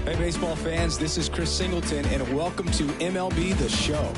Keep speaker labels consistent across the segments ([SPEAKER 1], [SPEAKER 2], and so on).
[SPEAKER 1] Hey, baseball fans, this is Chris Singleton, and welcome to MLB The Show.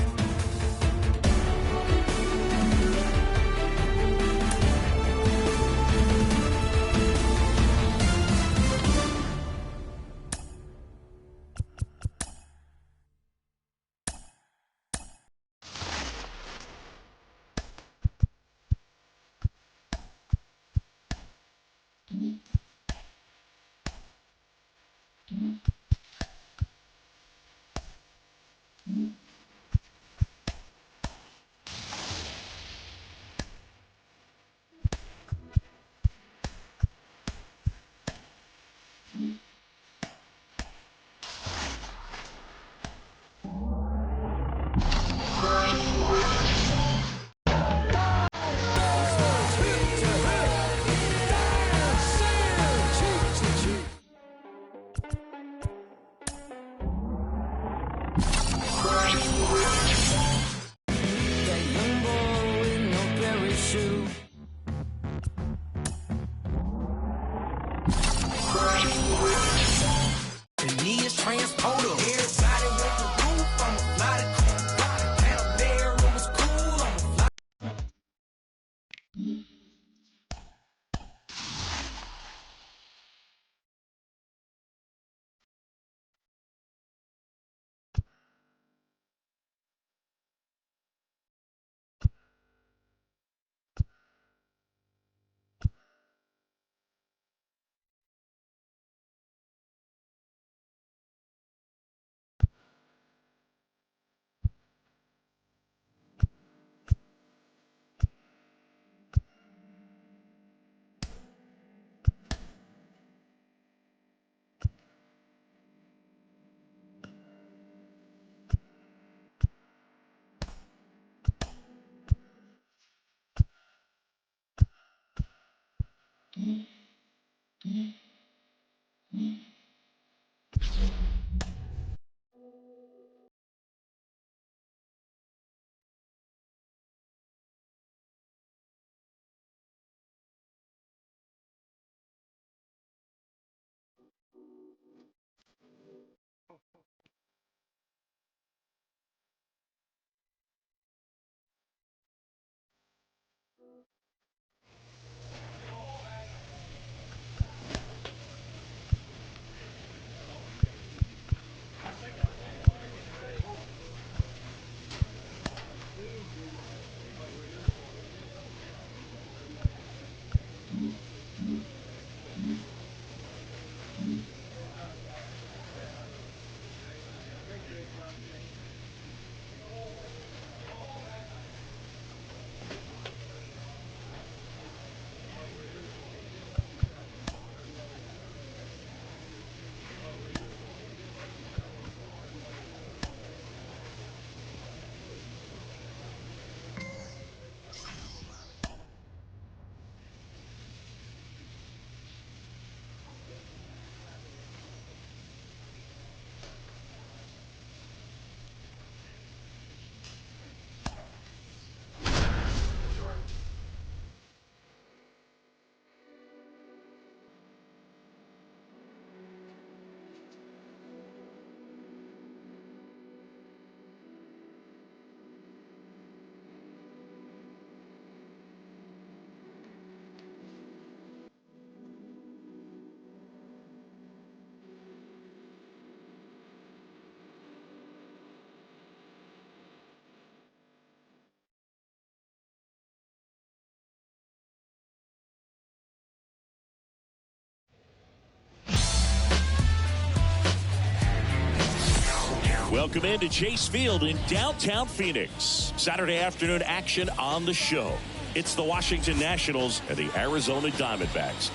[SPEAKER 2] Welcome into Chase Field in downtown Phoenix. Saturday afternoon action on the show. It's the Washington Nationals and the Arizona Diamondbacks.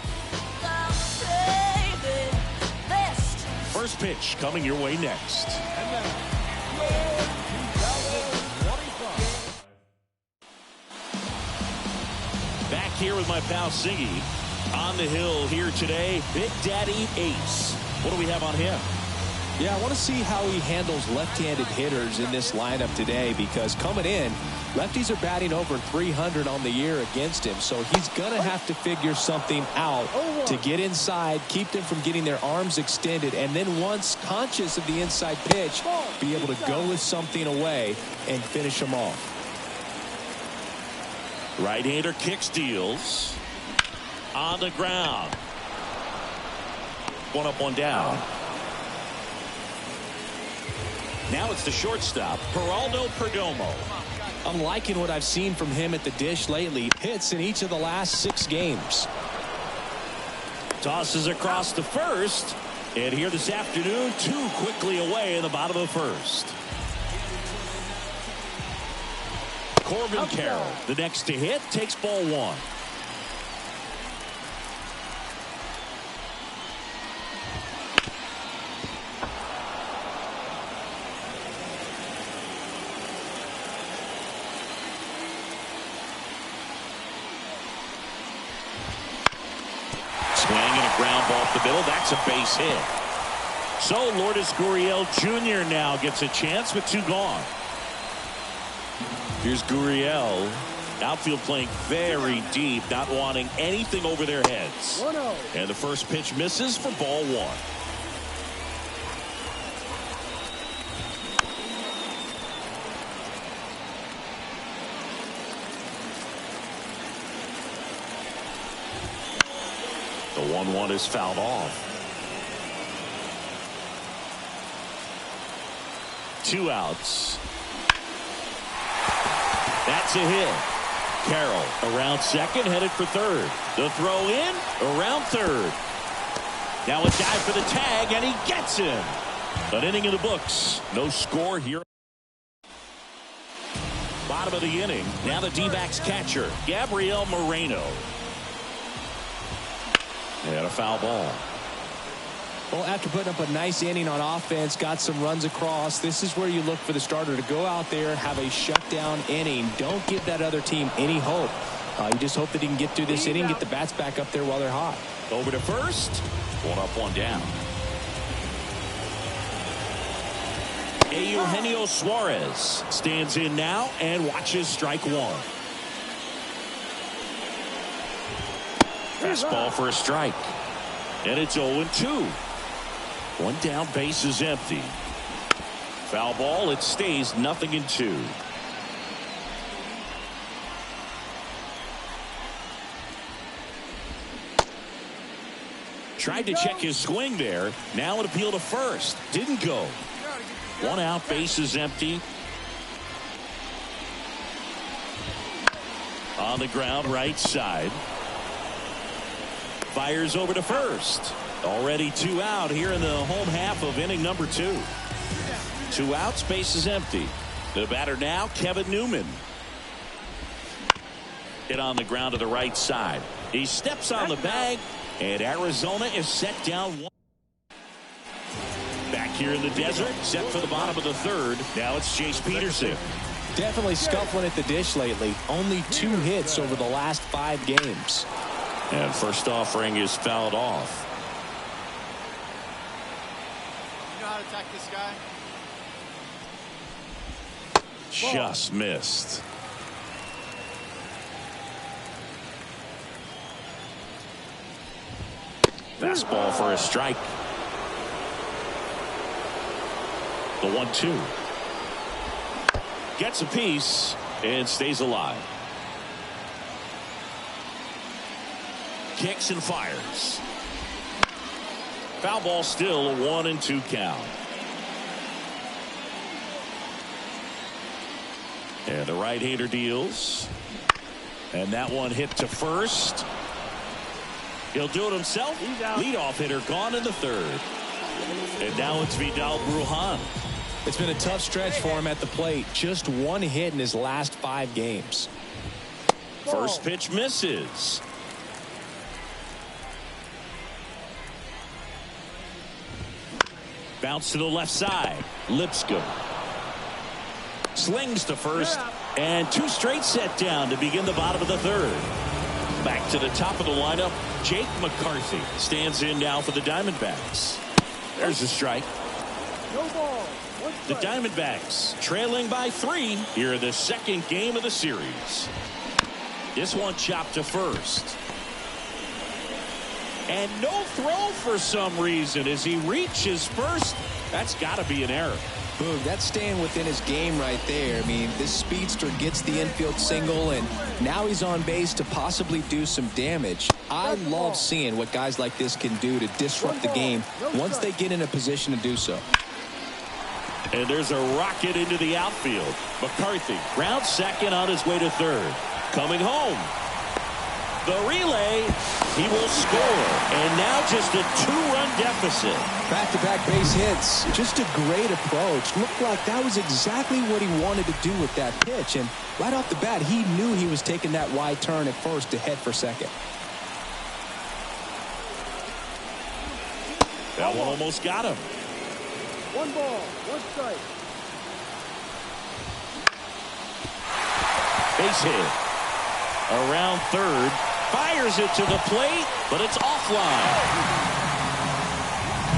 [SPEAKER 2] First pitch coming your way next. Back here with my pal Singy on the hill here today. Big Daddy Ace. What do we have on him?
[SPEAKER 1] Yeah, I want to see how he handles left-handed hitters in this lineup today, because coming in, Lefties are batting over 300 on the year against him, so he's going to have to figure something out to get inside, keep them from getting their arms extended, and then once conscious of the inside pitch, be able to go with something away and finish them off.
[SPEAKER 2] Right-hander kicks, deals. On the ground. One up, one down. Now it's the shortstop, Geraldo Perdomo.
[SPEAKER 1] I'm liking what I've seen from him at the dish lately. Hits in each of the last 6 games.
[SPEAKER 2] Tosses across to first. And here this afternoon, 2 quickly away in the bottom of the first. Corbin Carroll, the next to hit, takes ball 1. Ground ball up the middle. That's a base hit. So Lourdes Gurriel Jr. now gets a chance with 2 gone. Here's Gurriel. Outfield playing very deep, not wanting anything over their heads.
[SPEAKER 3] 1-0.
[SPEAKER 2] And the first pitch misses for ball 1. The 1-1 is fouled off. 2 outs. That's a hit. Carroll around second, headed for third. The throw in, around third. Now a dive for the tag, and he gets him. An inning in the books. No score here. Bottom of the inning. Now the D-backs catcher, Gabriel Moreno. And a foul ball.
[SPEAKER 1] Well, after putting up a nice inning on offense, got some runs across, this is where you look for the starter to go out there, have a shutdown inning. Don't give that other team any hope. You just hope that he can get through this inning, get the bats back up there while they're hot.
[SPEAKER 2] Over to first. 1 up, 1 down. Eugenio Suarez stands in now and watches strike 1. Fastball for a strike. And it's 0-2. 1 down, base is empty. Foul ball, it stays 0-2. Tried to check his swing there. Now an appeal to first. Didn't go. 1 out, base is empty. On the ground, right side. Fires over to first. Already 2 out here in the home half of inning number 2. 2 outs, base is empty. The batter now, Kevin Newman. Hit on the ground to the right side. He steps on the bag, and Arizona is set down 1. Back here in the desert, set for the bottom of the 3rd. Now it's Chase Peterson.
[SPEAKER 1] Definitely scuffling at the dish lately. Only 2 hits over the last 5 games.
[SPEAKER 2] And first offering is fouled off.
[SPEAKER 3] You know how to attack this guy?
[SPEAKER 2] Just missed. Fastball for a strike. The 1-2. Gets a piece and stays alive. Kicks and fires. Foul ball, still a 1-2 count. And the right-hander deals. And that one hit to first. He'll do it himself. Leadoff hitter gone in the 3rd. And now it's Vidal Brujan.
[SPEAKER 1] It's been a tough stretch for him at the plate. Just 1 hit in his last 5 games.
[SPEAKER 2] First pitch misses. Bounce to the left side. Lipscomb slings to first, and 2 straight set down to begin the bottom of the 3rd. Back to the top of the lineup, Jake McCarthy stands in now for the Diamondbacks. There's a strike. The Diamondbacks trailing by 3 here in the second game of the series. This one chopped to first. And no throw for some reason as he reaches first. That's got to be an error.
[SPEAKER 1] Boog, that's staying within his game right there. I mean, this speedster gets the infield single, and now he's on base to possibly do some damage. I love seeing what guys like this can do to disrupt the game once they get in a position to do so.
[SPEAKER 2] And there's a rocket into the outfield. McCarthy rounds second on his way to third. Coming home. The relay. He will score. And now just a 2-run deficit.
[SPEAKER 1] Back-to-back base hits. Just a great approach. Looked like that was exactly what he wanted to do with that pitch. And right off the bat, he knew he was taking that wide turn at first to head for second.
[SPEAKER 2] That one almost got him.
[SPEAKER 4] 1 ball, 1 strike.
[SPEAKER 2] Base hit. Around third. Fires it to the plate, but it's offline.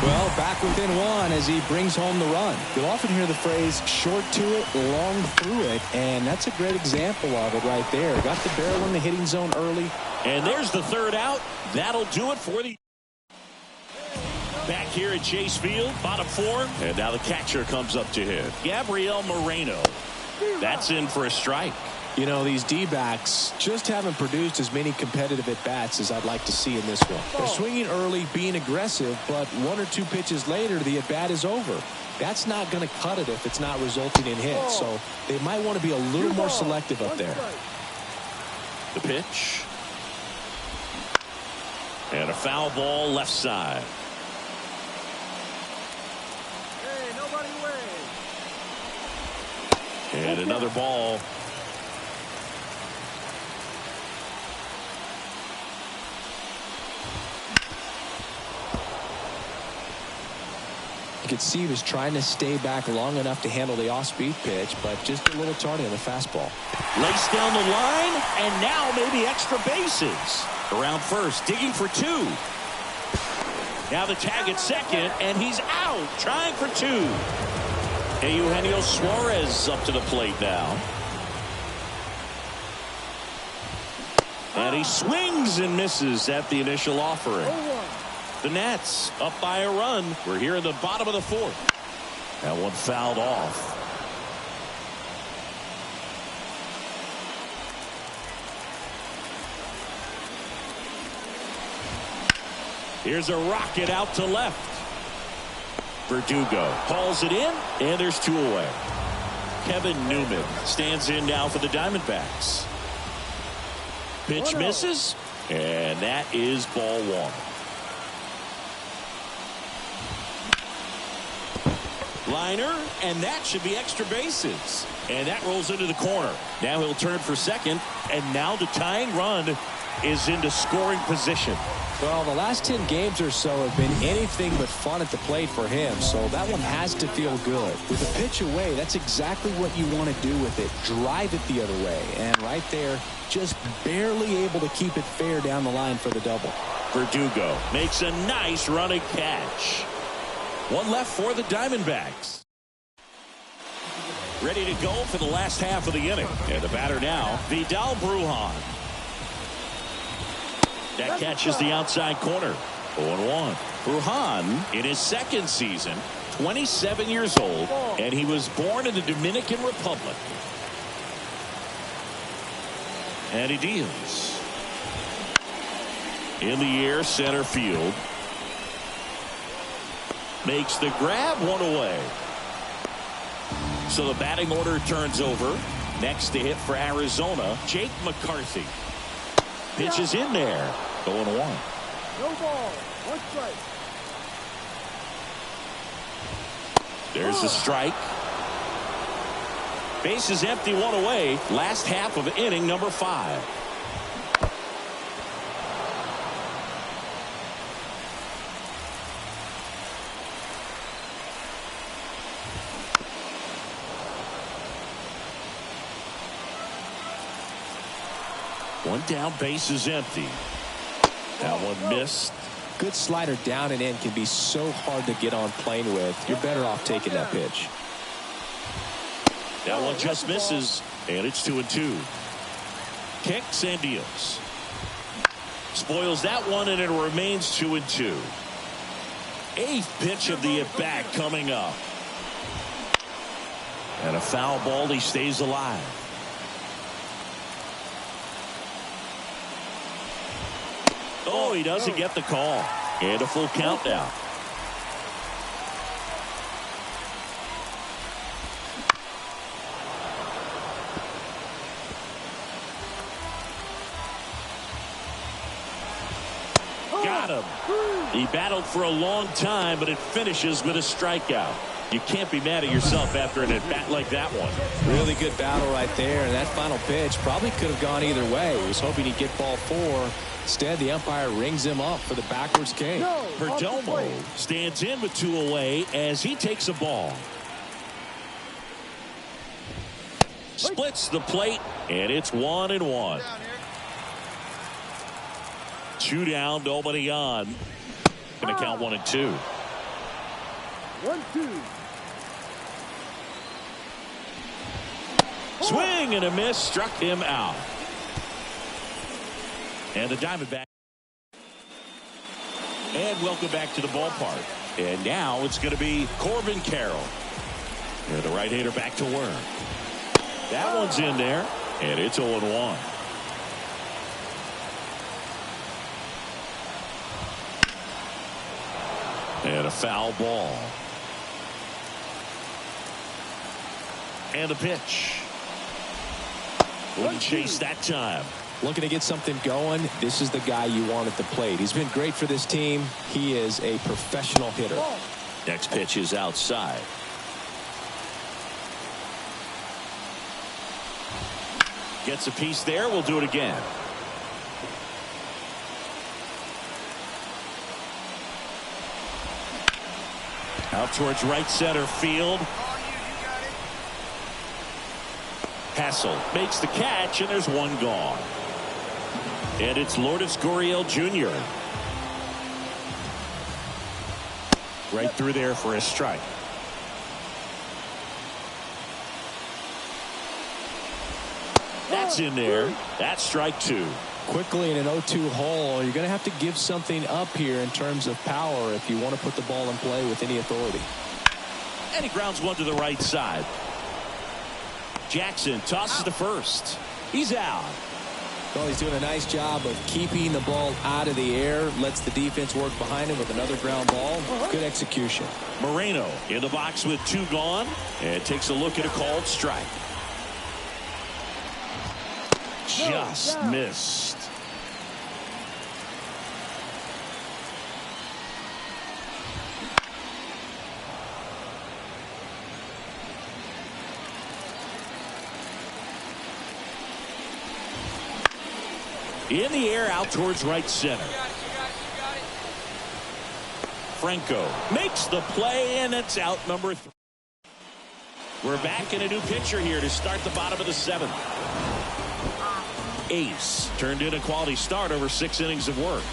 [SPEAKER 1] Well, back within 1 as he brings home the run. You'll often hear the phrase short to it, long through it, and that's a great example of it right there. Got the barrel in the hitting zone early.
[SPEAKER 2] And there's the third out. That'll do it for the... Back here at Chase Field, bottom 4, and now the catcher comes up to hit. Gabriel Moreno. That's in for a strike.
[SPEAKER 1] You know, these D-backs just haven't produced as many competitive at-bats as I'd like to see in this one. They're swinging early, being aggressive, but 1 or 2 pitches later, the at-bat is over. That's not going to cut it if it's not resulting in hits, so they might want to be a little more selective up there.
[SPEAKER 2] The pitch. And a foul ball left side.
[SPEAKER 4] Hey, nobody away.
[SPEAKER 2] And another ball.
[SPEAKER 1] You could see he was trying to stay back long enough to handle the off-speed pitch, but just a little tardy on the fastball.
[SPEAKER 2] Lace down the line, and now maybe extra bases. Around first, digging for 2. Now the tag at second, and he's out, trying for 2. Eugenio Suarez up to the plate now. And he swings and misses at the initial offering. The Nats up by a run. We're here in the bottom of the 4th. That one fouled off. Here's a rocket out to left. Verdugo hauls it in, and there's 2 away. Kevin Newman stands in now for the Diamondbacks. Pitch misses, and that is ball 1. Liner, and that should be extra bases. And that rolls into the corner. Now he'll turn for second, and now the tying run is into scoring position.
[SPEAKER 1] Well, the last 10 games or so have been anything but fun at the plate for him, so that one has to feel good. With a pitch away, that's exactly what you want to do with it. Drive it the other way, and right there, just barely able to keep it fair down the line for the double.
[SPEAKER 2] Verdugo makes a nice running catch. 1 left for the Diamondbacks. Ready to go for the last half of the inning. And the batter now, Vidal Brujan. That catches the outside corner. 0-1. Brujan, in his 2nd season, 27 years old, and he was born in the Dominican Republic. And he deals. In the air, center field. Makes the grab, 1 away. So the batting order turns over. Next to hit for Arizona, Jake McCarthy. Pitches in there. 0-1.
[SPEAKER 4] No ball, 1 strike.
[SPEAKER 2] There's the strike. Base is empty, 1 away. Last half of inning number 5. One down, base is empty. That one missed.
[SPEAKER 1] good slider down and in can be so hard to get on plane with. You're better off taking that pitch.
[SPEAKER 2] That one just misses, and it's 2-2. Kicks and deals. Spoils that one, and it remains 2-2. Eighth pitch of the at-bat coming up. And a foul ball. He stays alive. Oh, he doesn't get the call. And a full count now. Got him. He battled for a long time, but it finishes with a strikeout. You can't be mad at yourself after an at-bat like that one.
[SPEAKER 1] Really good battle right there, and that final pitch probably could have gone either way. He was hoping he'd get ball 4. Instead, the umpire rings him up for the backwards K.
[SPEAKER 2] Perdomo stands in with 2 away as he takes a ball. Splits the plate, and it's 1-1. 2 down, nobody on. Gonna count 1-2.
[SPEAKER 4] 1-2.
[SPEAKER 2] Swing and a miss, struck him out. And the Diamondback. And welcome back to the ballpark. And now it's going to be Corbin Carroll. And the right-hander back to work. That one's in there, and it's 0-1. And a foul ball. And the pitch. Wouldn't chase that time.
[SPEAKER 1] Looking to get something going. This is the guy you want at the plate. He's been great for this team. He is a professional hitter.
[SPEAKER 2] Next pitch is outside. Gets a piece there. We'll do it again. Out towards right center field. Hassel makes the catch, and there's one gone. And it's Lourdes Gurriel Jr. Right through there for a strike. That's in there. That's strike 2.
[SPEAKER 1] Quickly in an 0-2 hole, you're going to have to give something up here in terms of power if you want to put the ball in play with any authority.
[SPEAKER 2] And he grounds one to the right side. Jackson tosses to first. He's out.
[SPEAKER 1] Well, he's doing a nice job of keeping the ball out of the air. Lets the defense work behind him with another ground ball. Good execution.
[SPEAKER 2] Moreno in the box with 2 gone. And takes a look at a called strike. Just missed. In the air out towards right center. Franco makes the play, and it's out number 3. We're back in a new pitcher here to start the bottom of the 7th. Ace turned in a quality start over 6 innings of work.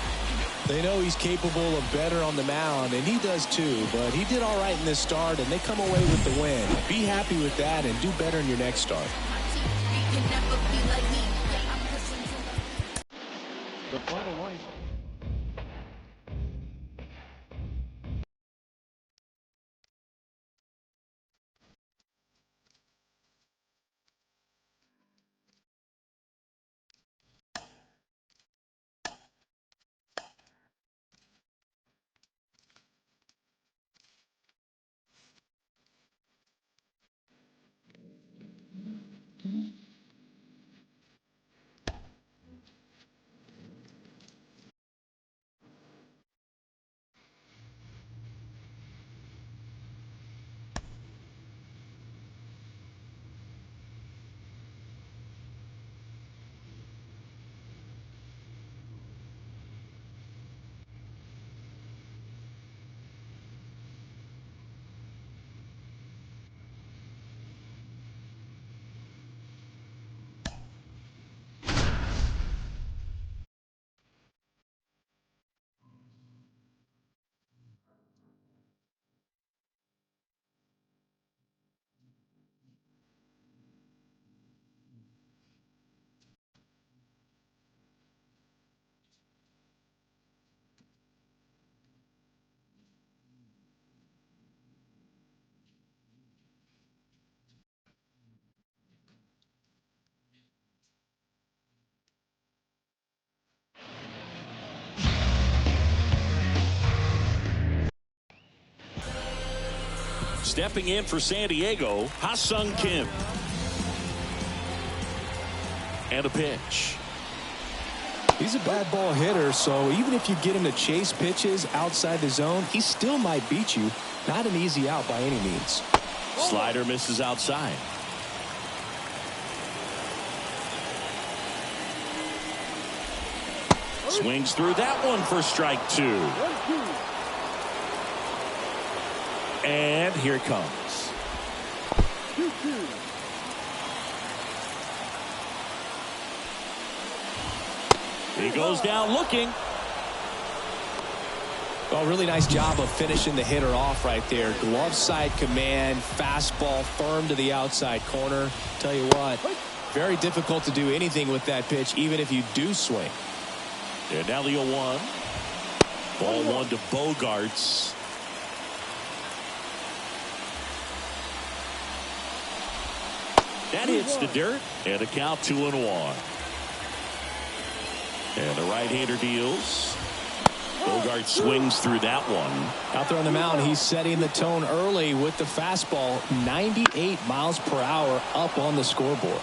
[SPEAKER 1] They know he's capable of better on the mound, and he does too, but he did all right in this start, and they come away with the win. Be happy with that and do better in your next start.
[SPEAKER 4] The final line.
[SPEAKER 2] Stepping in for San Diego, Ha-Sung Kim. And a pitch.
[SPEAKER 1] He's a bad ball hitter, so even if you get him to chase pitches outside the zone, he still might beat you. Not an easy out by any means.
[SPEAKER 2] Slider misses outside. Swings through that one for strike 2. And here it comes. He goes down looking.
[SPEAKER 1] Well, really nice job of finishing the hitter off right there. Glove side command, fastball firm to the outside corner. Tell you what, very difficult to do anything with that pitch, even if you do swing.
[SPEAKER 2] And now the 0-1. Ball 1 to Bogarts. That hits the dirt, and a count 2-1. And the right-hander deals. Bogart swings through that one.
[SPEAKER 1] Out there on the mound, he's setting the tone early with the fastball. 98 miles per hour up on the scoreboard.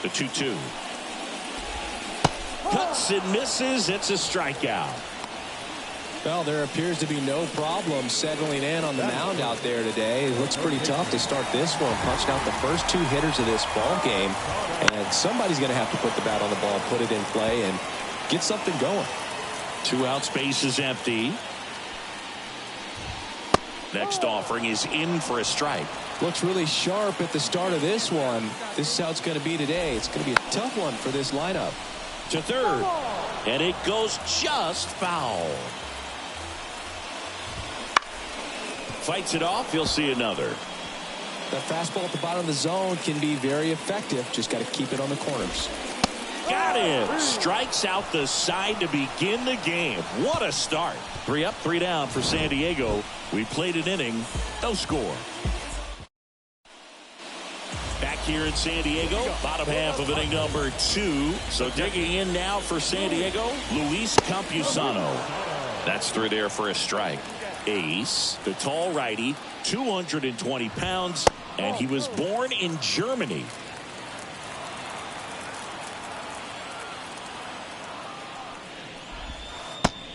[SPEAKER 2] The 2-2. Cuts and misses. It's a strikeout.
[SPEAKER 1] Well, there appears to be no problem settling in on the mound out there today. It looks pretty tough to start this one. Punched out the first 2 hitters of this ball game, and somebody's going to have to put the bat on the ball, put it in play, and get something going.
[SPEAKER 2] 2 outs, base is empty. Next offering is in for a strike.
[SPEAKER 1] Looks really sharp at the start of this one. This is how it's going to be today. It's going to be a tough one for this lineup.
[SPEAKER 2] To third, and it goes just foul. Fights it off. He'll see another.
[SPEAKER 1] That fastball at the bottom of the zone can be very effective. Just got to keep it on the corners.
[SPEAKER 2] Got him. Strikes out the side to begin the game. What a start. 3 up, 3 down for San Diego. We played an inning. No score. Back here in San Diego, bottom half of inning number 2. So digging in now for San Diego, Luis Campusano. That's through there for a strike. Ace, the tall righty, 220 pounds, and he was born in Germany.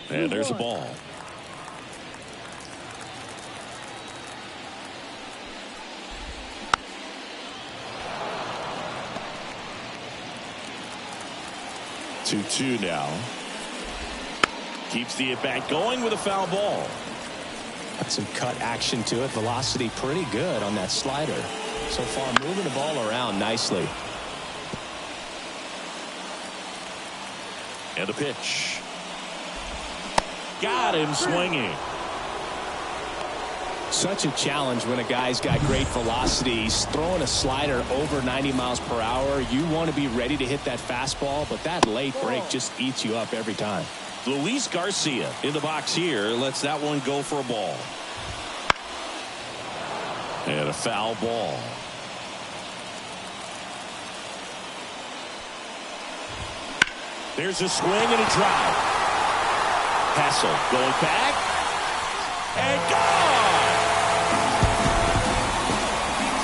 [SPEAKER 2] And there's a ball. Two now. Keeps the at-bat going with a foul ball.
[SPEAKER 1] Got some cut action to it. Velocity pretty good on that slider. So far moving the ball around nicely.
[SPEAKER 2] And a pitch. Got him swinging.
[SPEAKER 1] Such a challenge when a guy's got great velocity. He's throwing a slider over 90 miles per hour. You want to be ready to hit that fastball, but that late break just eats you up every time.
[SPEAKER 2] Luis Garcia in the box here lets that one go for a ball. And a foul ball. There's a swing and a drive. Hassel going back. And gone!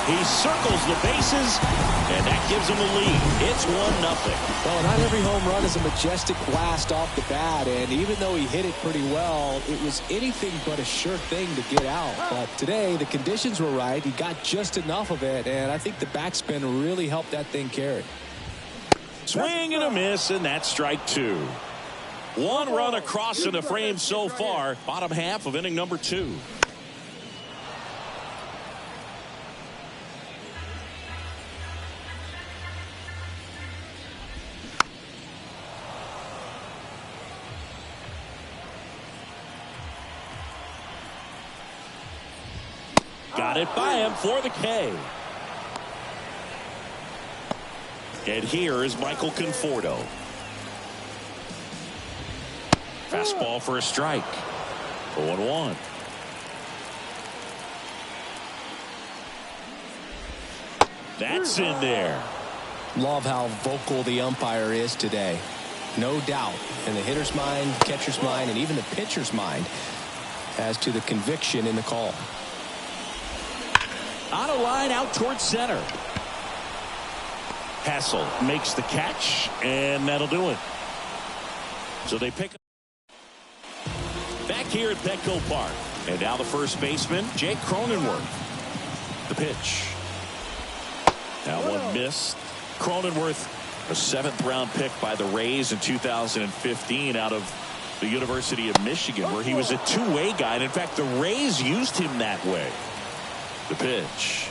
[SPEAKER 2] He circles the bases, and that gives him a lead. It's 1-0.
[SPEAKER 1] Well, not every home run is a majestic blast off the bat, and even though he hit it pretty well, it was anything but a sure thing to get out. But today, the conditions were right. He got just enough of it, and I think the backspin really helped that thing carry.
[SPEAKER 2] Swing and a miss, and that's strike 2. 1 run across in the frame so far. Bottom half of inning number 2. Got it by him for the K. And here is Michael Conforto. Fastball for a strike. 0-1. That's in there.
[SPEAKER 1] Love how vocal the umpire is today. No doubt in the hitter's mind, catcher's mind, and even the pitcher's mind. as to the conviction in the call.
[SPEAKER 2] On a line out towards center. Hassel makes the catch, and that'll do it. So they pick up back here at Petco Park. And now the first baseman, Jake Cronenworth. The pitch. That one missed. Cronenworth, a 7th-round pick by the Rays in 2015 out of the University of Michigan, where he was a two-way guy. And in fact, the Rays used him that way. The pitch.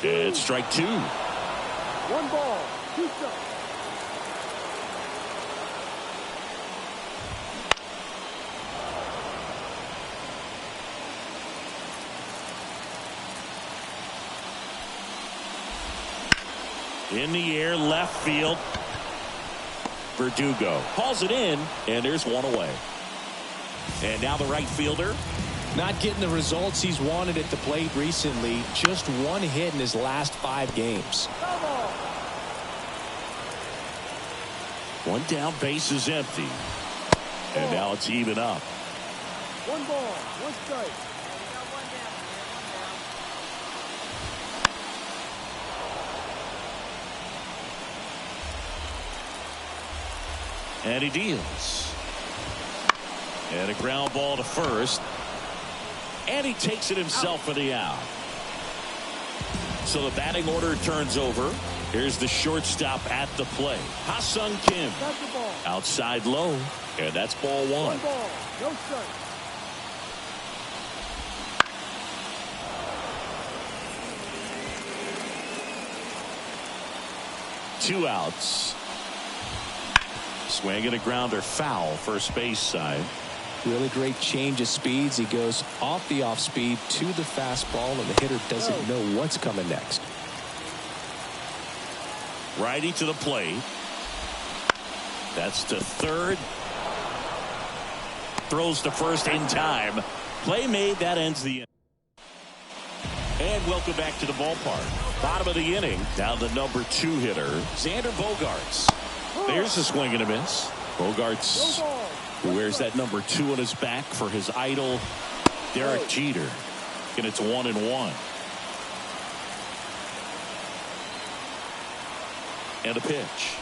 [SPEAKER 2] It's strike 2.
[SPEAKER 4] 1 ball, 2 strikes.
[SPEAKER 2] In the air, left field. Verdugo hauls it in, and there's one away. And now the right fielder.
[SPEAKER 1] Not getting the results he's wanted at the plate recently. Just 1 hit in his last 5 games.
[SPEAKER 2] 1 down, base is empty. And now it's even up.
[SPEAKER 4] 1 ball, 1 strike.
[SPEAKER 2] And he deals. And a ground ball to first. And he takes it himself for the out. So the batting order turns over. Here's the shortstop at the plate. Ha-Sung Kim. Outside low. And that's ball 1.
[SPEAKER 4] 1 ball, no strike.
[SPEAKER 2] Two outs. Swing and a grounder, foul, first base side.
[SPEAKER 1] Really great change of speeds. He goes off the off speed to the fastball, and the hitter doesn't know what's coming next.
[SPEAKER 2] Righty to the plate. That's to third. Throws to first in time. Play made. That ends the inning. And welcome back to the ballpark. Bottom of the inning. Now the number 2 hitter, Xander Bogaerts. There's a swing and a miss. Bogaerts, who wears that number 2 on his back for his idol, Derek Jeter. And it's 1-1. And a pitch.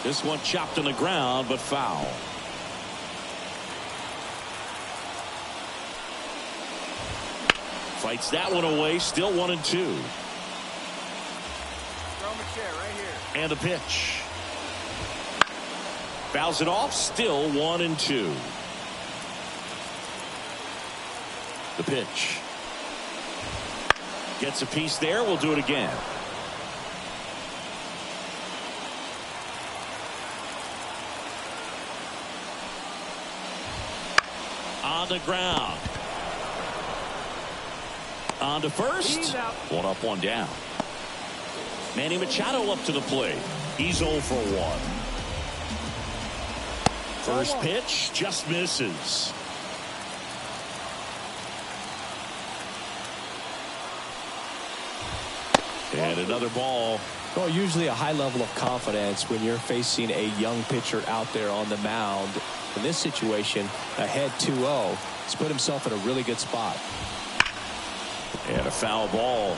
[SPEAKER 2] This one chopped on the ground, but foul. Fights that one away. Still 1-2.
[SPEAKER 3] Throw him a chair right here.
[SPEAKER 2] And a pitch. Fouls it off. Still 1-2. The pitch. Gets a piece there. We'll do it again. On the ground. On to first. 1 up, 1 down. Manny Machado up to the plate. He's 0 for 1. First pitch just misses. And another ball.
[SPEAKER 1] Well, usually a high level of confidence when you're facing a young pitcher out there on the mound. In this situation, ahead 2-0. He's put himself in a really good spot.
[SPEAKER 2] And a foul ball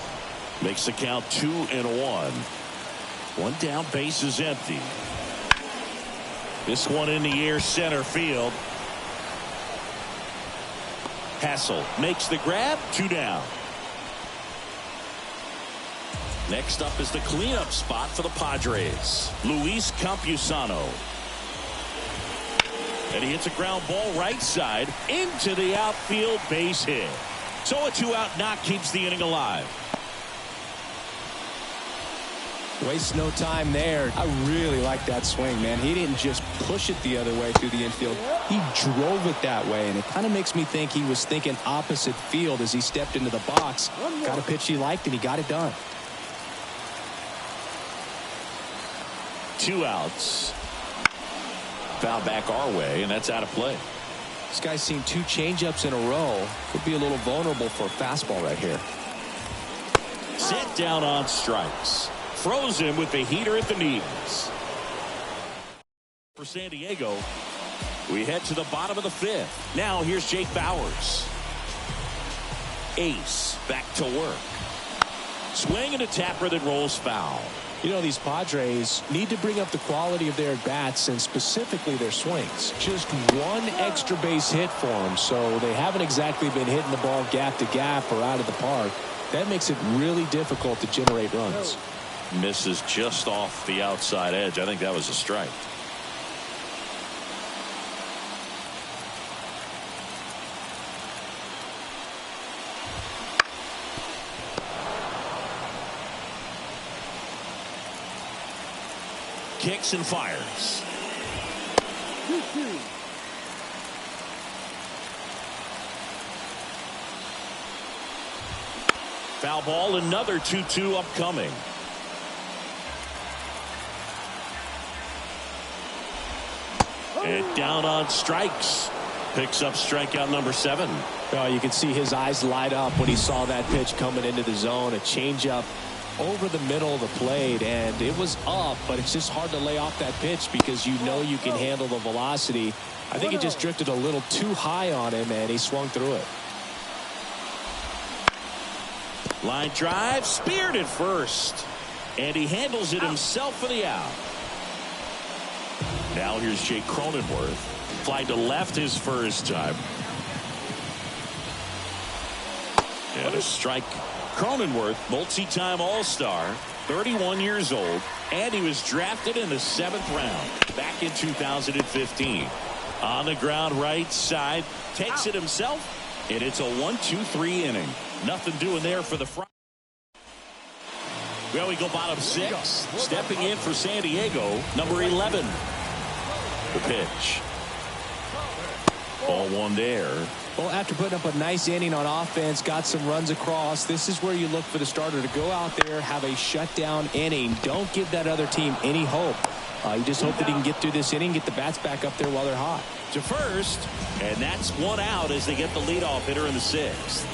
[SPEAKER 2] makes the count 2-1. 1 down, base is empty. This one in the air, center field. Hassel makes the grab, 2 down. Next up is the cleanup spot for the Padres, Luis Campusano. And he hits a ground ball right side into the outfield, base hit. So a 2-out knock keeps the inning alive.
[SPEAKER 1] Wastes no time there. I really like that swing, man. He didn't just push it the other way through the infield. He drove it that way, and it kind of makes me think he was thinking opposite field as he stepped into the box. Got a pitch he liked, and he got it done.
[SPEAKER 2] 2 outs. Foul back our way, and that's out of play.
[SPEAKER 1] This guy's seen 2 changeups in a row. Could be a little vulnerable for a fastball right here.
[SPEAKER 2] Set down on strikes. Froze him with the heater at the knees. For San Diego, We head to the bottom of the fifth. Now here's Jake Bauers. Ace back to work. Swing and a tapper that rolls foul.
[SPEAKER 1] You know, these Padres need to bring up the quality of their bats and specifically their swings. Just one extra base hit for them, so they haven't exactly been hitting the ball gap to gap or out of the park. That makes it really difficult to generate runs.
[SPEAKER 2] Misses just off the outside edge. I think that was a strike. Kicks and fires.
[SPEAKER 4] 2-2.
[SPEAKER 2] Foul ball, another 2-2 upcoming. And down on strikes. Picks up strikeout number 7.
[SPEAKER 1] Oh, you can see his eyes light up when he saw that pitch coming into the zone. A changeup over the middle of the plate, and it was up, but it's just hard to lay off that pitch because you know you can handle the velocity. I think it just drifted a little too high on him, and he swung through it.
[SPEAKER 2] Line drive, speared at first, and he handles it himself for the out. Now here's Jake Cronenworth. Fly to left his first time. And a strike. Cronenworth, multi-time All-Star, 31 years old, and he was drafted in the 7th round back in 2015. On the ground right side, takes it himself, and it's a 1-2-3 inning. Nothing doing there for the front. Well, we go bottom 6. Stepping in for San Diego, number 11. The pitch. Ball one there.
[SPEAKER 1] Well, after putting up a nice inning on offense, got some runs across, this is where you look for the starter to go out there, have a shutdown inning. Don't give that other team any hope. You just hope that he can get through this inning, get the bats back up there while they're hot.
[SPEAKER 2] To first, and that's one out as they get the leadoff hitter in the 6th.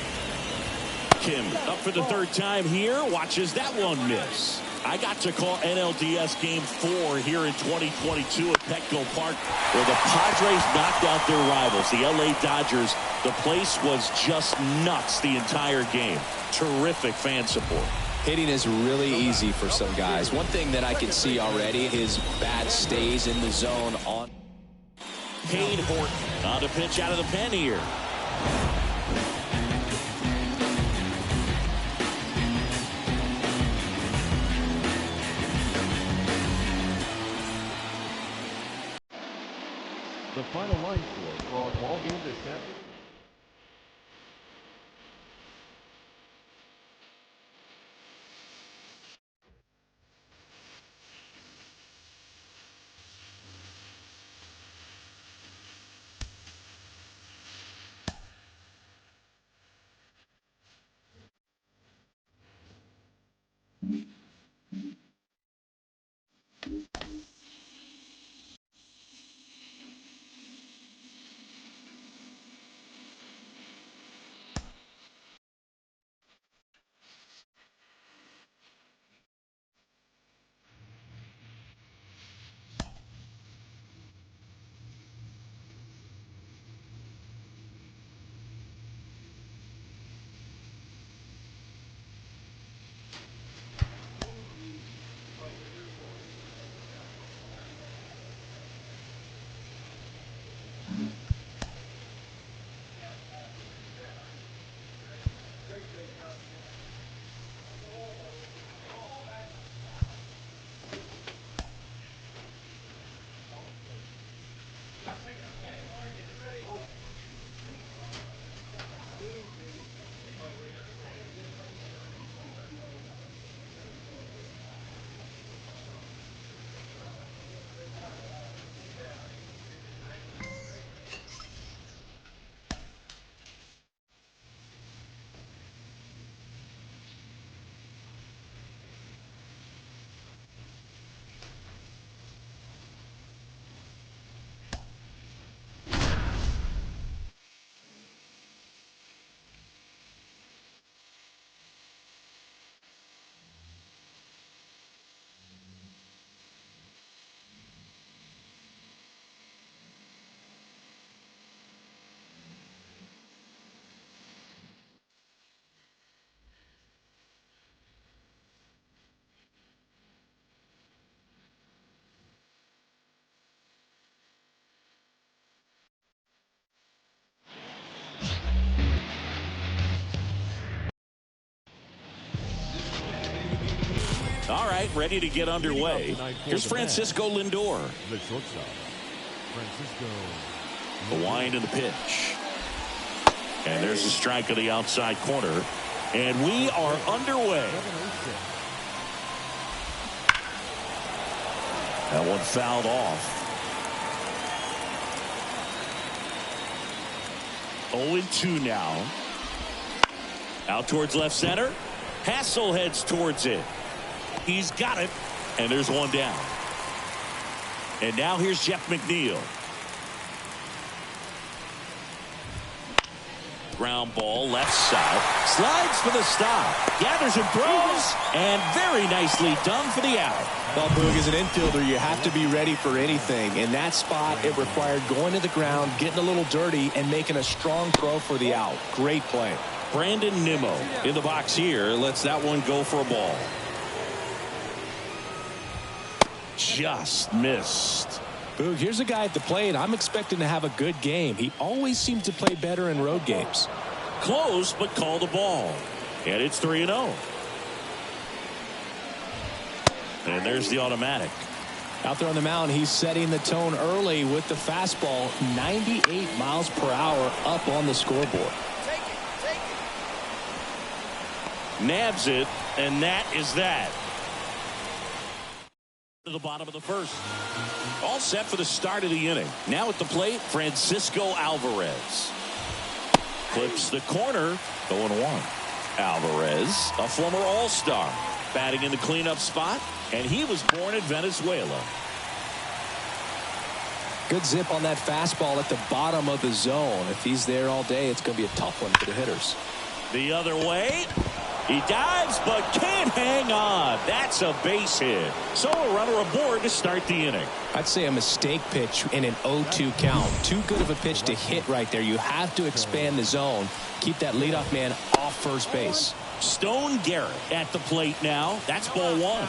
[SPEAKER 2] Kim up for the 3rd time here, watches that one miss. I got to call NLDS Game 4 here in 2022 at Petco Park, where the Padres knocked out their rivals, the LA Dodgers. The place was just nuts the entire game. Terrific fan support.
[SPEAKER 1] Hitting is really easy for some guys. One thing that I can see already, his bat stays in the zone on.
[SPEAKER 2] Cade Horton on the pitch out of the pen here.
[SPEAKER 4] The final line score for all games established.
[SPEAKER 2] right, ready to get underway. Here's Francisco Lindor.
[SPEAKER 4] The shortstop, Francisco.
[SPEAKER 2] The wind and the pitch. And there's a strike on the outside corner. And we are underway. That one fouled off. 0-2 now. Out towards left center. Hassel heads towards it. He's got it. And there's one down. And now here's Jeff McNeil. Ground ball left side. Slides for the stop. Gathers and throws. And very nicely done for the out.
[SPEAKER 1] Well, Boog, as an infielder, you have to be ready for anything. In that spot, it required going to the ground, getting a little dirty, and making a strong throw for the out. Great play.
[SPEAKER 2] Brandon Nimmo in the box here. Lets that one go for a ball. Just missed.
[SPEAKER 1] Boog, here's a guy at the plate. I'm expecting to have a good game. He always seems to play better in road games.
[SPEAKER 2] Close, but call the ball. And it's 3-0. And there's the automatic.
[SPEAKER 1] Out there on the mound, he's setting the tone early with the fastball. 98 miles per hour up on the scoreboard.
[SPEAKER 3] Take it.
[SPEAKER 2] Nabs it, and that is that. To the bottom of the first. All set for the start of the inning. Now at the plate, Francisco Alvarez. Clips the corner, 0-1. Alvarez, a former All-Star, batting in the cleanup spot, and he was born in Venezuela.
[SPEAKER 1] Good zip on that fastball at the bottom of the zone. If he's there all day, it's going to be a tough one for the hitters.
[SPEAKER 2] The other way. He dives, but can't hang on. That's a base hit. So a runner aboard to start the inning.
[SPEAKER 1] I'd say a mistake pitch in an 0-2 count. Too good of a pitch to hit right there. You have to expand the zone. Keep that leadoff man off first base.
[SPEAKER 2] Stone Garrett at the plate now. That's ball one.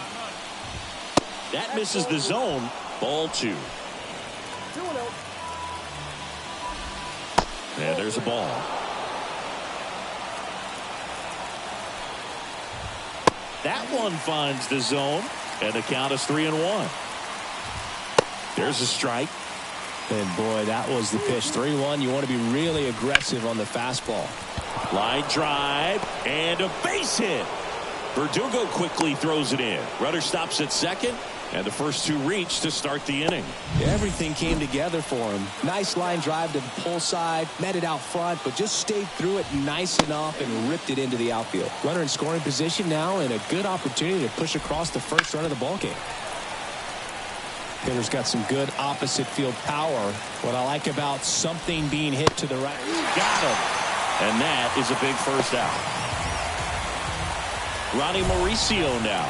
[SPEAKER 2] That misses the zone. Ball two. And there's a ball. That one finds the zone, and the count is 3-1. There's a strike.
[SPEAKER 1] And boy, that was the pitch. 3-1. You want to be really aggressive on the fastball.
[SPEAKER 2] Line drive and a base hit. Verdugo quickly throws it in. Runner stops at second, and the first two reach to start the inning.
[SPEAKER 1] Everything came together for him. Nice line drive to the pull side, met it out front, but just stayed through it nice enough and ripped it into the outfield. Runner in scoring position now, and a good opportunity to push across the first run of the ballgame. Hitter's got some good opposite field power. What I like about something being hit to the right.
[SPEAKER 2] Got him. And that is a big first out. Ronnie Mauricio now.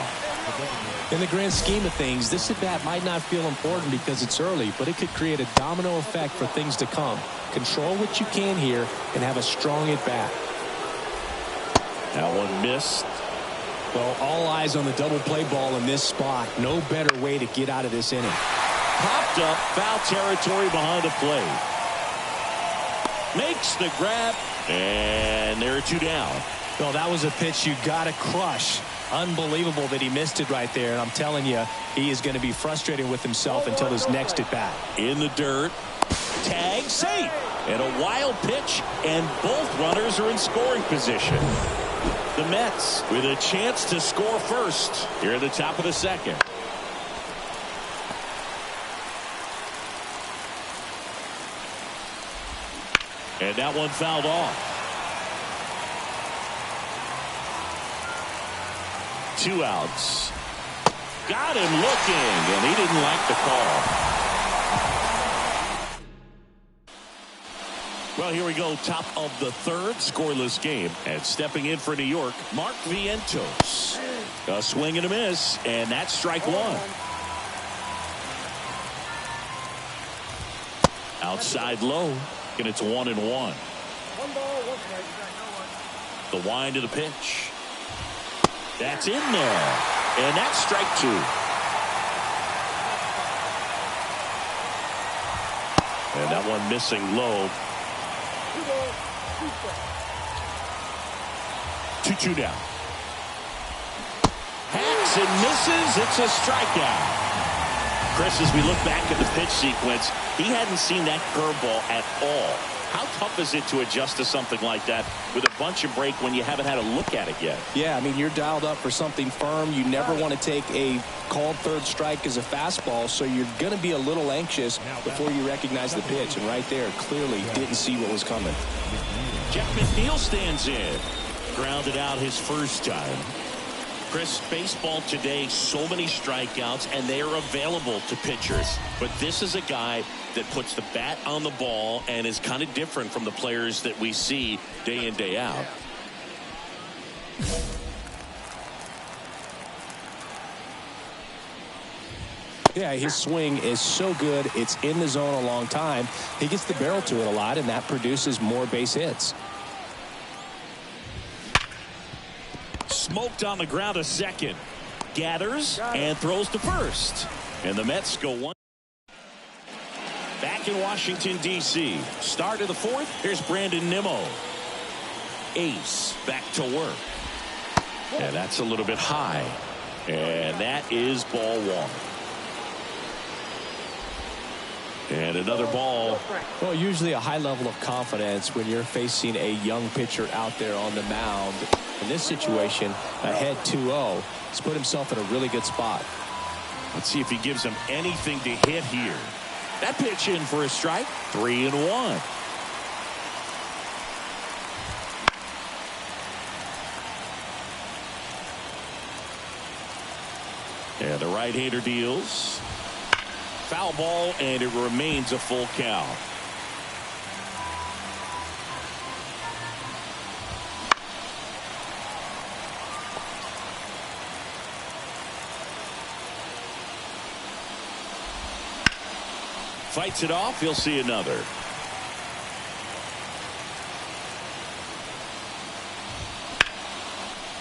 [SPEAKER 1] In the grand scheme of things, this at-bat might not feel important because it's early, but it could create a domino effect for things to come. Control what you can here and have a strong at-bat.
[SPEAKER 2] That one missed.
[SPEAKER 1] Well, all eyes on the double play ball in this spot. No better way to get out of this inning.
[SPEAKER 2] Popped up, foul territory behind the plate. Makes the grab, and there are two down.
[SPEAKER 1] Well, that was a pitch you got to crush. Unbelievable that he missed it right there. And I'm telling you, he is going to be frustrated with himself until his next at bat.
[SPEAKER 2] In the dirt. Tag safe. And a wild pitch, and both runners are in scoring position. The Mets with a chance to score first here at the top of the second. And that one fouled off. 2 outs. Got him looking, and he didn't like the call. Well, here we go. Top of the third, scoreless game. And stepping in for New York, Mark Vientos. A swing and a miss, and that's strike one. Outside low, and it's 1-1.
[SPEAKER 3] 1 ball, 1 strike.
[SPEAKER 2] The wind of the pitch. That's in there. And that's strike two. And that one missing low. 2-2 down. Hacks swings and misses. It's a strikeout. Chris, as we look back at the pitch sequence, he hadn't seen that curveball at all. How tough is it to adjust to something like that with a bunch of break when you haven't had a look at it yet?
[SPEAKER 1] Yeah, I mean, you're dialed up for something firm. You never want to take a called third strike as a fastball, so you're going to be a little anxious before you recognize the pitch. And right there, clearly didn't see what was coming.
[SPEAKER 2] Jeff McNeil stands in. Grounded out his first time. Chris, baseball today, so many strikeouts, and they are available to pitchers. But this is a guy that puts the bat on the ball and is kind of different from the players that we see day in, day out.
[SPEAKER 1] Yeah, his swing is so good. It's in the zone a long time. He gets the barrel to it a lot, and that produces more base hits.
[SPEAKER 2] Smoked on the ground a second. Gathers and throws to first. And the Mets go one. Back in Washington, D.C. Start of the fourth. Here's Brandon Nimmo. Ace back to work. And that's a little bit high. And that is ball one. And another ball.
[SPEAKER 1] Well, usually a high level of confidence when you're facing a young pitcher out there on the mound. In this situation, ahead 2-0, he's put himself in a really good spot.
[SPEAKER 2] Let's see if he gives him anything to hit here. That pitch in for a strike. 3-1. And the right-hander deals. Foul ball, and it remains a full count. Fights it off. He'll see another.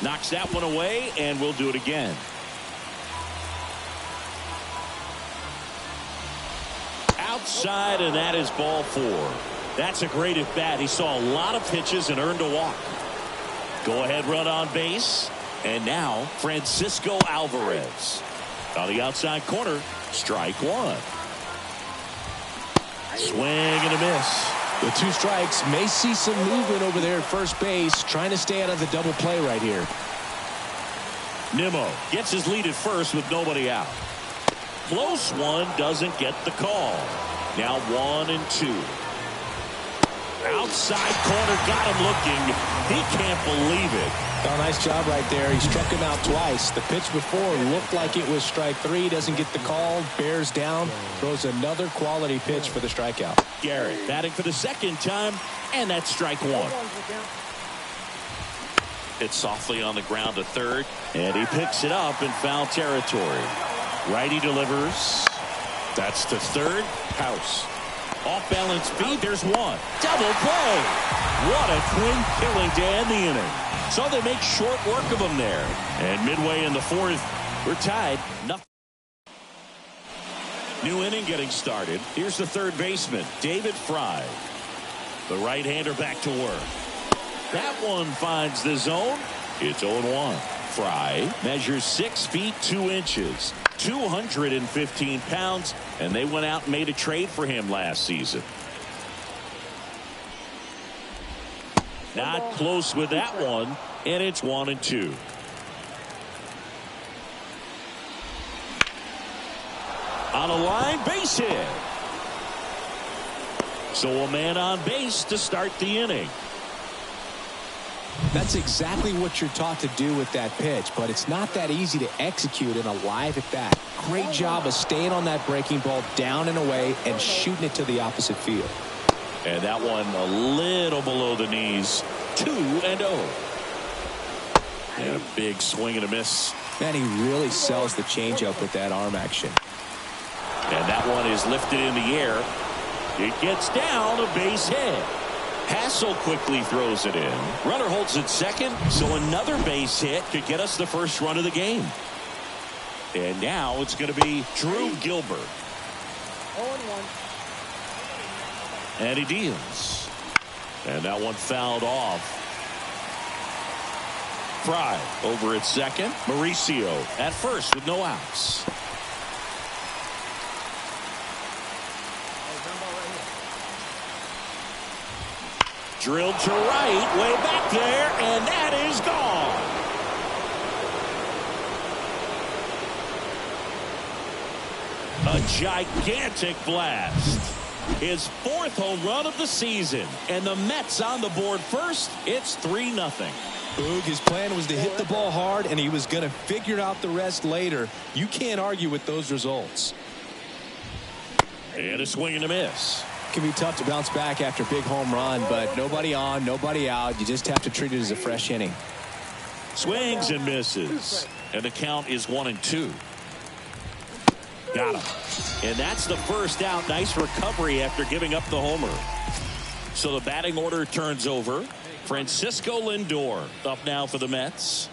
[SPEAKER 2] Knocks that one away, and we'll do it again. Outside, and that is ball four. That's a great at bat. He saw a lot of pitches and earned a walk. Go ahead run on base. And now Francisco Alvarez. On the outside corner, strike one. Swing and a miss.
[SPEAKER 1] The two strikes may see some movement over there at first base, trying to stay out of the double play right here.
[SPEAKER 2] Nimmo gets his lead at first with nobody out. Close one, doesn't get the call. Now 1-2. Outside corner, got him looking. He can't believe it.
[SPEAKER 1] Oh, nice job right there. He struck him out twice. The pitch before looked like it was strike three. Doesn't get the call. Bears down. Throws another quality pitch for the strikeout.
[SPEAKER 2] Garrett batting for the second time, and that's strike one. It's softly on the ground to third, and he picks it up in foul territory. Righty delivers. That's to third. House. Off balance feed. There's one. Double play. What a twin killing to end the inning. So they make short work of him there. And midway in the fourth, we're tied. Nothing. New inning getting started. Here's the third baseman, David Fry. The right-hander back to work. That one finds the zone. It's 0-1. Fry measures 6 feet 2 inches. 215 pounds, and they went out and made a trade for him last season. Not close with that one, and it's 1-2. On a line, base hit. So a man on base to start the inning.
[SPEAKER 1] That's exactly what you're taught to do with that pitch, but it's not that easy to execute in a live at bat. Great job of staying on that breaking ball down and away and shooting it to the opposite field.
[SPEAKER 2] And that one a little below the knees. 2-0. And a big swing and a miss.
[SPEAKER 1] Man, he really sells the changeup with that arm action.
[SPEAKER 2] And that one is lifted in the air. It gets down, a base hit. Hassel quickly throws it in. Runner holds it second, so another base hit could get us the first run of the game. And now it's going to be Drew Gilbert.
[SPEAKER 3] 0-1.
[SPEAKER 2] And he deals. And that one fouled off. Fry over at second. Mauricio at first with no outs. Drilled to right, way back there, and that is gone. A gigantic blast. His fourth home run of the season, and the Mets on the board first. It's 3-0.
[SPEAKER 1] Boog, his plan was to hit the ball hard, and he was going to figure out the rest later. You can't argue with those results.
[SPEAKER 2] And a swing and a miss.
[SPEAKER 1] It can be tough to bounce back after a big home run, but nobody on, nobody out. You just have to treat it as a fresh inning.
[SPEAKER 2] Swings and misses. And the count is 1-2. Got him. And that's the first out. Nice recovery after giving up the homer. So the batting order turns over. Francisco Lindor up now for the Mets.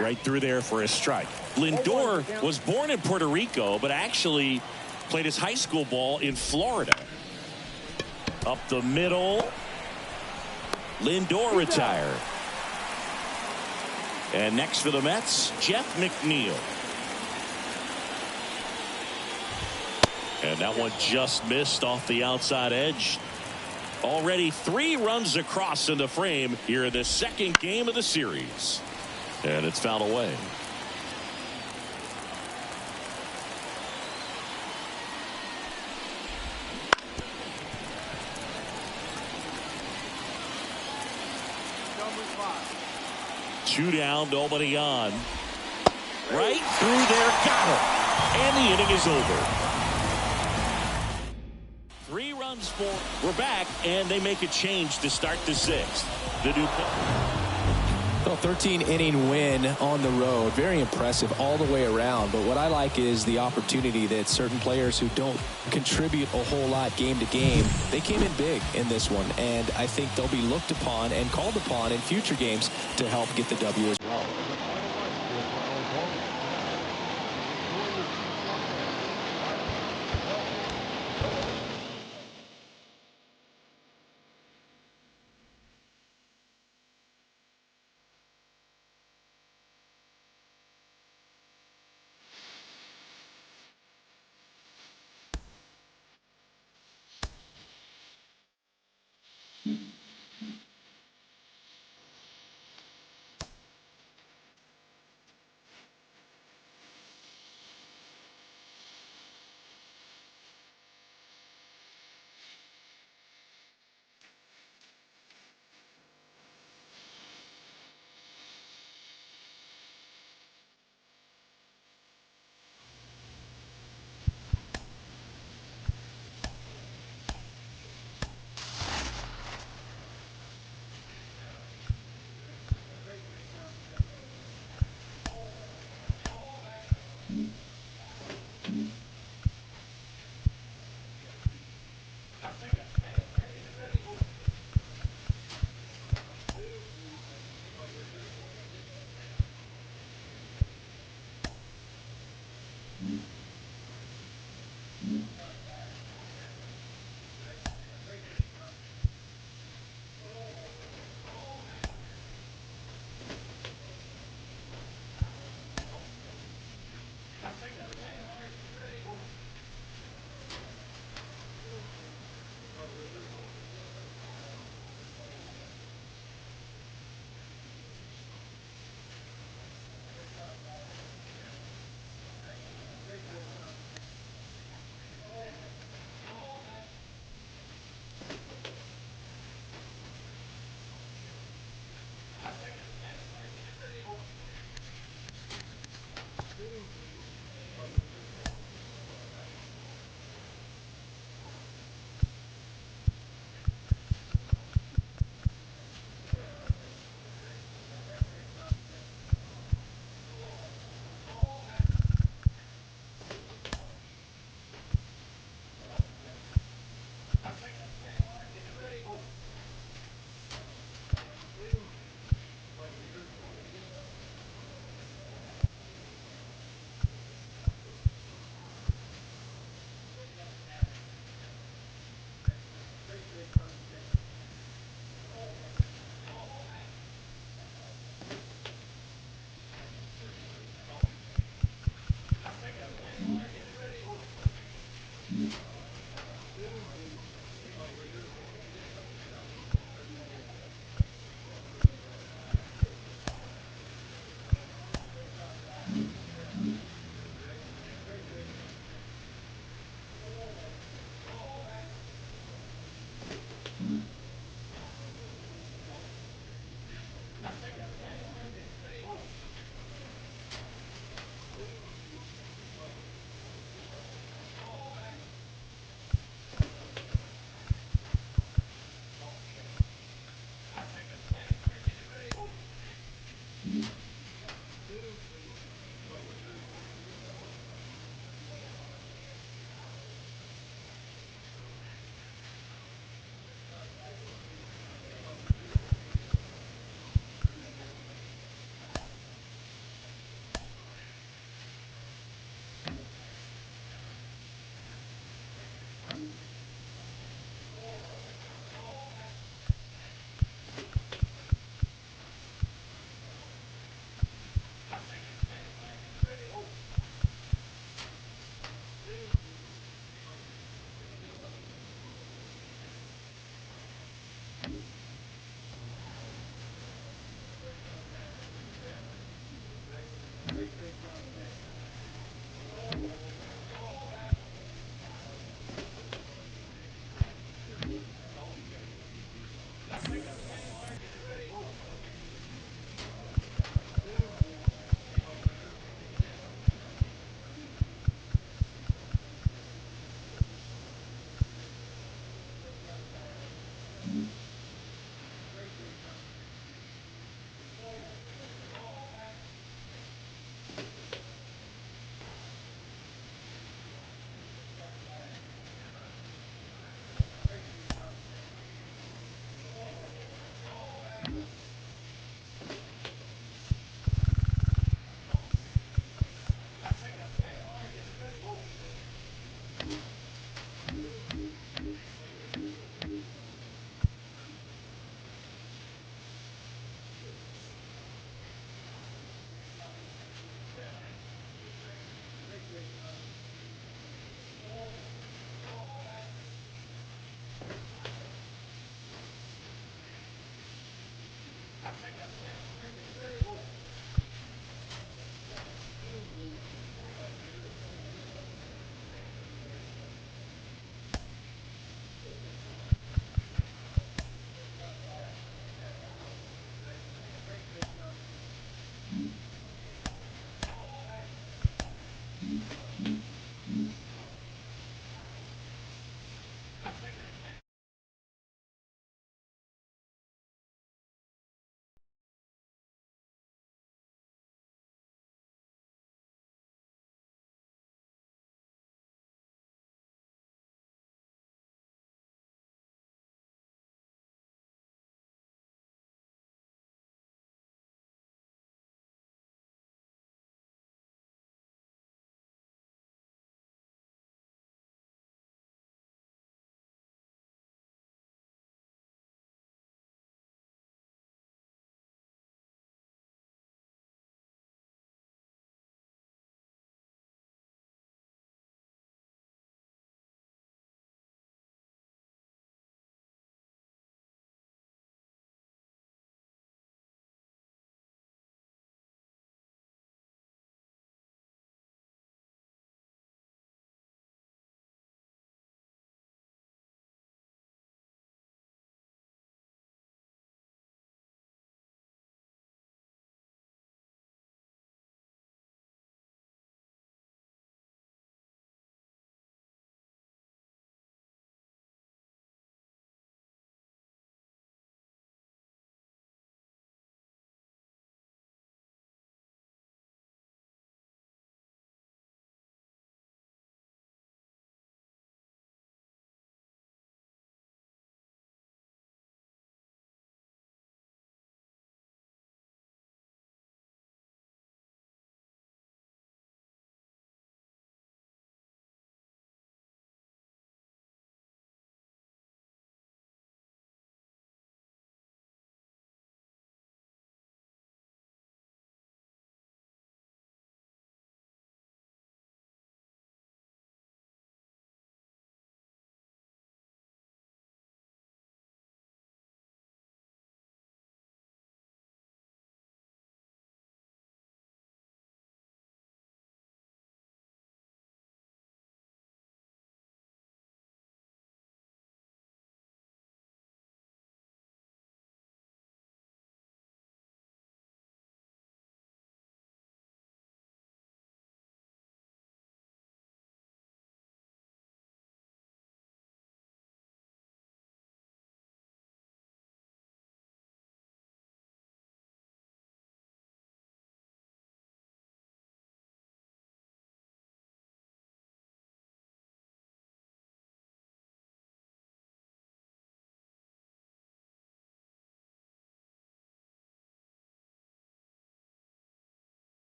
[SPEAKER 2] Right through there for a strike. Lindor was born in Puerto Rico, but actually played his high school ball in Florida. Up the middle. Lindor retired. And next for the Mets, Jeff McNeil. And that one just missed off the outside edge. Already 3 runs across in the frame here in the second game of the series. And it's fouled away. Two down, nobody on. Right through there, got him. And the inning is over. 3 runs for. We're back, and they make a change to start the 6th. The new.
[SPEAKER 1] Well, 13-inning win on the road. Very impressive all the way around. But what I like is the opportunity that certain players who don't contribute a whole lot game to game, they came in big in this one. And I think they'll be looked upon and called upon in future games to help get the W as well.